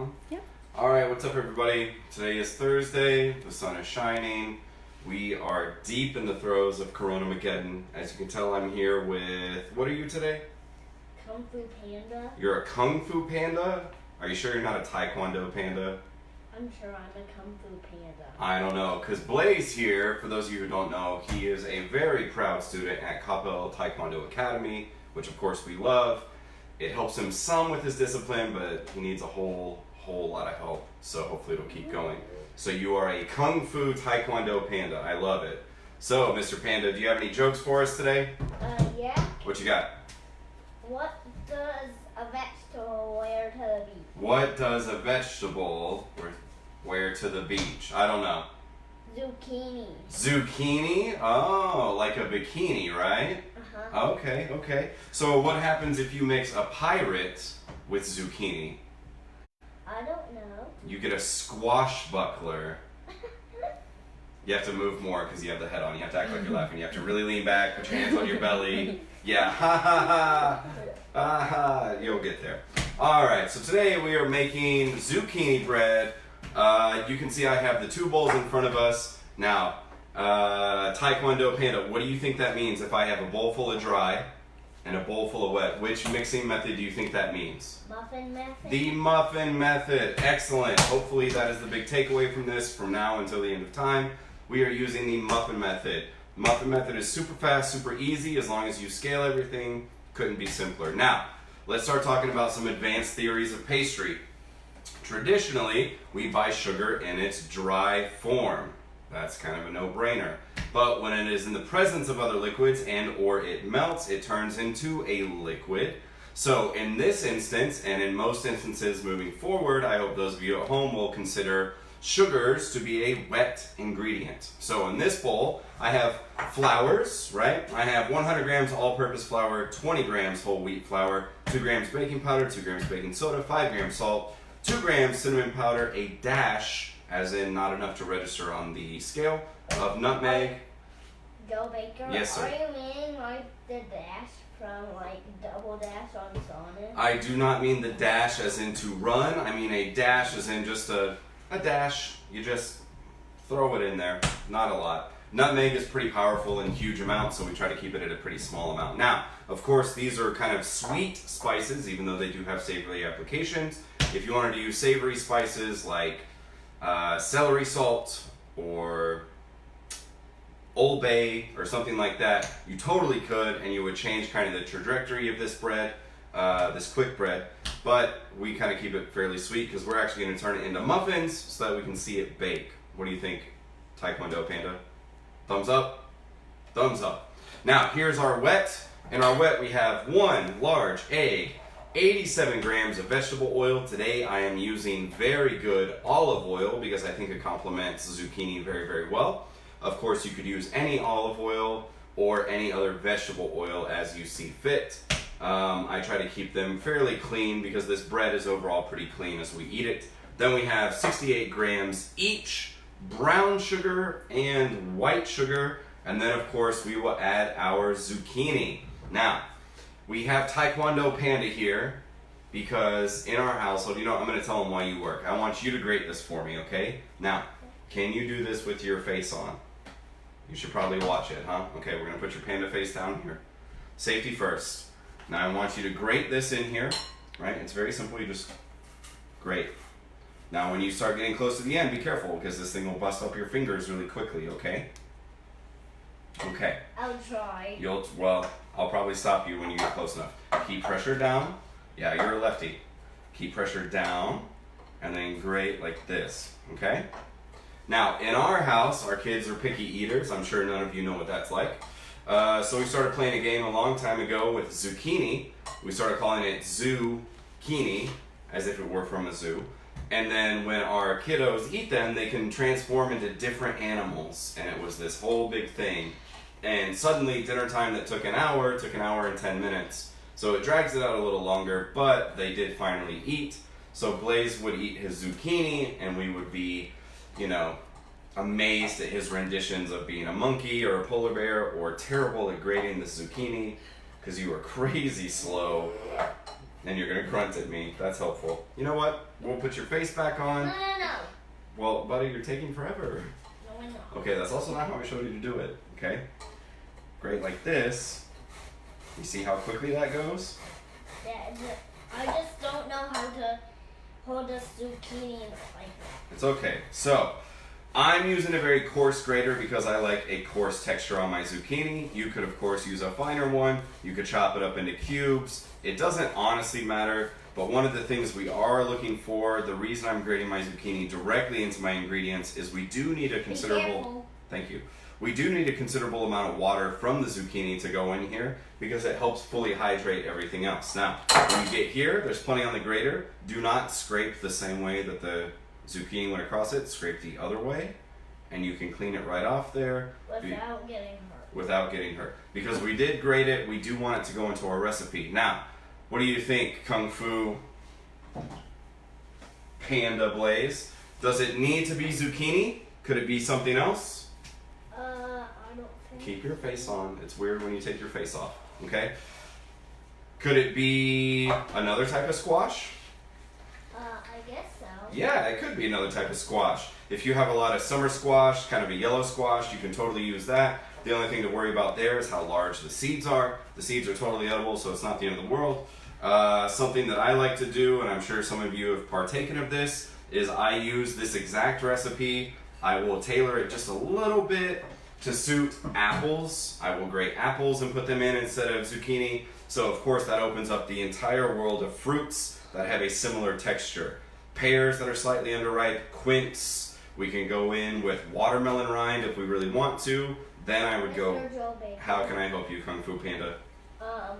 on? Yep. Alright, what's up everybody? Today is Thursday, the sun is shining. We are deep in the throes of Corona-mageddon. As you can tell, I'm here with, what are you today? Kung Fu Panda. You're a Kung Fu Panda? Are you sure you're not a Taekwondo Panda? I'm sure I'm a Kung Fu Panda. I don't know, because Blaze here, for those of you who don't know, he is a very proud student at Capel Taekwondo Academy, which of course we love. It helps him some with his discipline, but he needs a whole lot of help, so hopefully it'll keep going. So you are a Kung Fu Taekwondo Panda. I love it. So, Mr. Panda, do you have any jokes for us today? Yeah. What you got? What does a vegetable wear to the beach? What does a vegetable wear to the beach? I don't know. Zucchini. Zucchini? Oh, like a bikini, right? Uh-huh. Okay. So what happens if you mix a pirate with zucchini? I don't know. You get a squashbuckler. You have to move more because you have the head on. You have to act like you're laughing. You have to really lean back, put your hands on your belly. Yeah, ha ha ha. Ha ha. You'll get there. Alright, so today we are making zucchini bread. You can see I have the two bowls in front of us. Now, Taekwondo Panda, what do you think that means if I have a bowl full of dry and a bowl full of wet? Which mixing method do you think that means? Muffin method? The muffin method. Excellent. Hopefully that is the big takeaway from this from now until the end of time. We are using the muffin method. Muffin method is super fast, super easy, as long as you scale everything. Couldn't be simpler. Now, let's start talking about some advanced theories of pastry. Traditionally, we buy sugar in its dry form. That's kind of a no-brainer. But when it is in the presence of other liquids and or it melts, it turns into a liquid. So in this instance, and in most instances moving forward, I hope those of you at home will consider sugars to be a wet ingredient. So in this bowl, I have flours, right? I have 100 grams all-purpose flour, 20 grams whole wheat flour, 2 grams baking powder, 2 grams baking soda, 5 grams salt, 2 grams cinnamon powder, a dash, as in not enough to register on the scale, of nutmeg. Joe Baker, Yes, sir. Are you meaning like the dash from like Double Dash on Sonic? I do not mean the dash as in to run. I mean a dash as in just a dash. You just throw it in there. Not a lot. Nutmeg is pretty powerful in huge amounts, so we try to keep it at a pretty small amount. Now, of course, these are kind of sweet spices, even though they do have savory applications. If you wanted to use savory spices like celery salt or Old Bay or something like that, you totally could, and you would change kind of the trajectory of this bread, this quick bread. But we kind of keep it fairly sweet because we're actually going to turn it into muffins so that we can see it bake. What do you think, Taekwondo Panda? Thumbs up? Thumbs up. Now, here's our wet. In our wet, we have 1 large egg, 87 grams of vegetable oil. Today, I am using very good olive oil because I think it complements zucchini very, very well. Of course, you could use any olive oil or any other vegetable oil as you see fit. I try to keep them fairly clean because this bread is overall pretty clean as we eat it. Then we have 68 grams each, brown sugar and white sugar. And then, of course, we will add our zucchini. Now, we have Taekwondo Panda here because in our household, I'm going to tell him why you work. I want you to grate this for me, okay? Now, can you do this with your face on? You should probably watch it, huh? Okay, we're going to put your panda face down here. Safety first. Now I want you to grate this in here, right? It's very simple. You just grate. Now when you start getting close to the end, be careful because this thing will bust up your fingers really quickly, okay? Okay. I'll try. Well, I'll probably stop you when you get close enough. Keep pressure down. Yeah, you're a lefty. Keep pressure down and then grate like this, okay? Now, in our house, our kids are picky eaters. I'm sure none of you know what that's like. So we started playing a game a long time ago with zucchini. We started calling it Zucchini, as if it were from a zoo. And then when our kiddos eat them, they can transform into different animals. And it was this whole big thing. And suddenly, dinner time that took an hour and 10 minutes. So it drags it out a little longer, but they did finally eat. So Blaze would eat his zucchini, and we would be, amazed at his renditions of being a monkey or a polar bear or terrible at grating the zucchini because you were crazy slow. And you're gonna grunt at me. That's helpful. You know what? We'll put your face back on. No. Well, buddy, you're taking forever. No, we're not. Okay, that's also not how I showed you to do it. Okay? Grate like this. You see how quickly that goes? Yeah, I just don't know how to hold a zucchini like that. It's okay. So, I'm using a very coarse grater because I like a coarse texture on my zucchini. You could, of course, use a finer one. You could chop it up into cubes. It doesn't honestly matter, but one of the things we are looking for, the reason I'm grating my zucchini directly into my ingredients is we do need a considerable... Thank you. We do need a considerable amount of water from the zucchini to go in here because it helps fully hydrate everything else. Now, when you get here, there's plenty on the grater. Do not scrape the same way that the zucchini went across it. Scrape the other way, and you can clean it right off there. Without getting hurt. Without getting hurt. Because we did grate it, we do want it to go into our recipe. Now, what do you think, Kung Fu Panda Blaze? Does it need to be zucchini? Could it be something else? I don't think. Keep your face on. It's weird when you take your face off. Okay? Could it be another type of squash? I guess so. Yeah, it could be another type of squash. If you have a lot of summer squash, kind of a yellow squash, you can totally use that. The only thing to worry about there is how large the seeds are. The seeds are totally edible, so it's not the end of the world. Something that I like to do, and I'm sure some of you have partaken of this, is I use this exact recipe. I will tailor it just a little bit to suit apples. I will grate apples and put them in instead of zucchini. So of course that opens up the entire world of fruits that have a similar texture. Pears that are slightly underripe, quince. We can go in with watermelon rind if we really want to. Then I would go, how can I help you, Kung Fu Panda? Are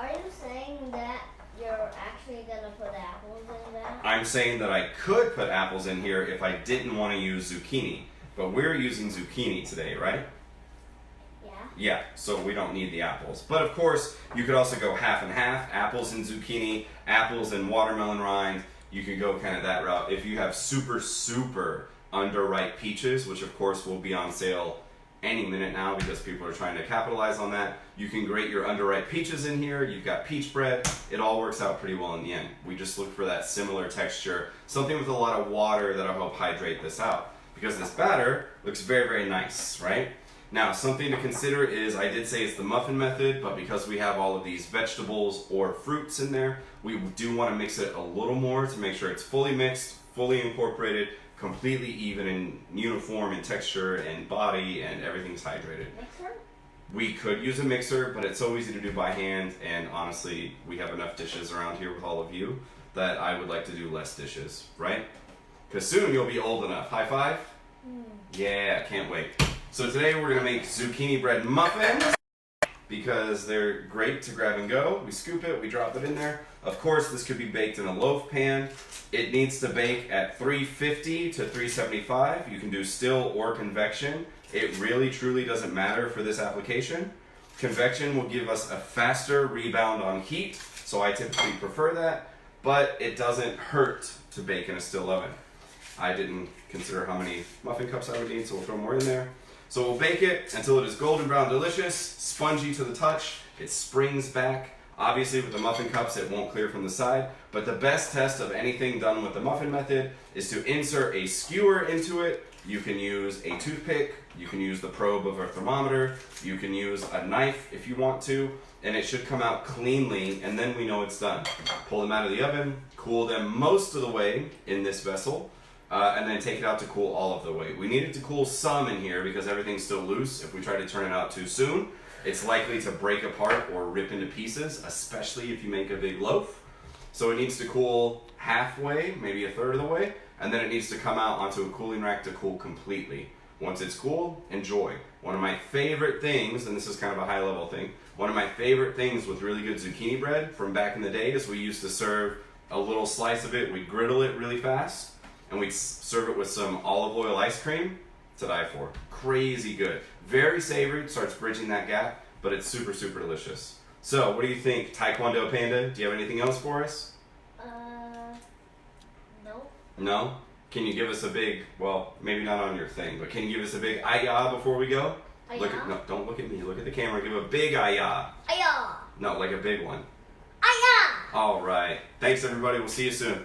you saying that you're actually gonna put apples in that? I'm saying that I could put apples in here if I didn't want to use zucchini. But we're using zucchini today, right? Yeah. Yeah, so we don't need the apples. But of course, you could also go half and half, apples and zucchini, apples and watermelon rind. You could go kind of that route. If you have super, super underripe peaches, which of course will be on sale any minute now because people are trying to capitalize on that, you can grate your underripe peaches in here. You've got peach bread. It all works out pretty well in the end. We just look for that similar texture, something with a lot of water that'll help hydrate this out. Because this batter looks very, very nice, right? Now, something to consider is, I did say it's the muffin method, but because we have all of these vegetables or fruits in there, we do want to mix it a little more to make sure it's fully mixed, fully incorporated, completely even and uniform in texture and body, and everything's hydrated. Mixer? We could use a mixer, but it's so easy to do by hand, and honestly, we have enough dishes around here with all of you that I would like to do less dishes, right? Because soon you'll be old enough. High five? Yeah, can't wait. So today we're going to make zucchini bread muffins because they're great to grab and go. We scoop it, we drop it in there. Of course, this could be baked in a loaf pan. It needs to bake at 350 to 375. You can do still or convection. It really, truly doesn't matter for this application. Convection will give us a faster rebound on heat, so I typically prefer that, but it doesn't hurt to bake in a still oven. I didn't consider how many muffin cups I would need, so we'll throw more in there. So we'll bake it until it is golden brown delicious, spongy to the touch. It springs back. Obviously with the muffin cups it won't clear from the side, but the best test of anything done with the muffin method is to insert a skewer into it. You can use a toothpick, you can use the probe of a thermometer, you can use a knife if you want to, and it should come out cleanly, and then we know it's done. Pull them out of the oven, cool them most of the way in this vessel, and then take it out to cool all of the way. We need it to cool some in here because everything's still loose. If we try to turn it out too soon, it's likely to break apart or rip into pieces, especially if you make a big loaf. So it needs to cool halfway, maybe a third of the way, and then it needs to come out onto a cooling rack to cool completely. Once it's cool, enjoy. One of my favorite things, and this is kind of a high level thing, one of my favorite things with really good zucchini bread from back in the day is we used to serve a little slice of it, we'd griddle it really fast, and we'd serve it with some olive oil ice cream to die for. Crazy good. Very savory, starts bridging that gap, but it's super, super delicious. So, what do you think, Taekwondo Panda? Do you have anything else for us? No. No? Can you give us a big, well, maybe not on your thing, but can you give us a big ayah before we go? Ayah? No, don't look at me. Look at the camera. Give a big ayah. Ayah! No, like a big one. Ayah! All right. Thanks, everybody. We'll see you soon.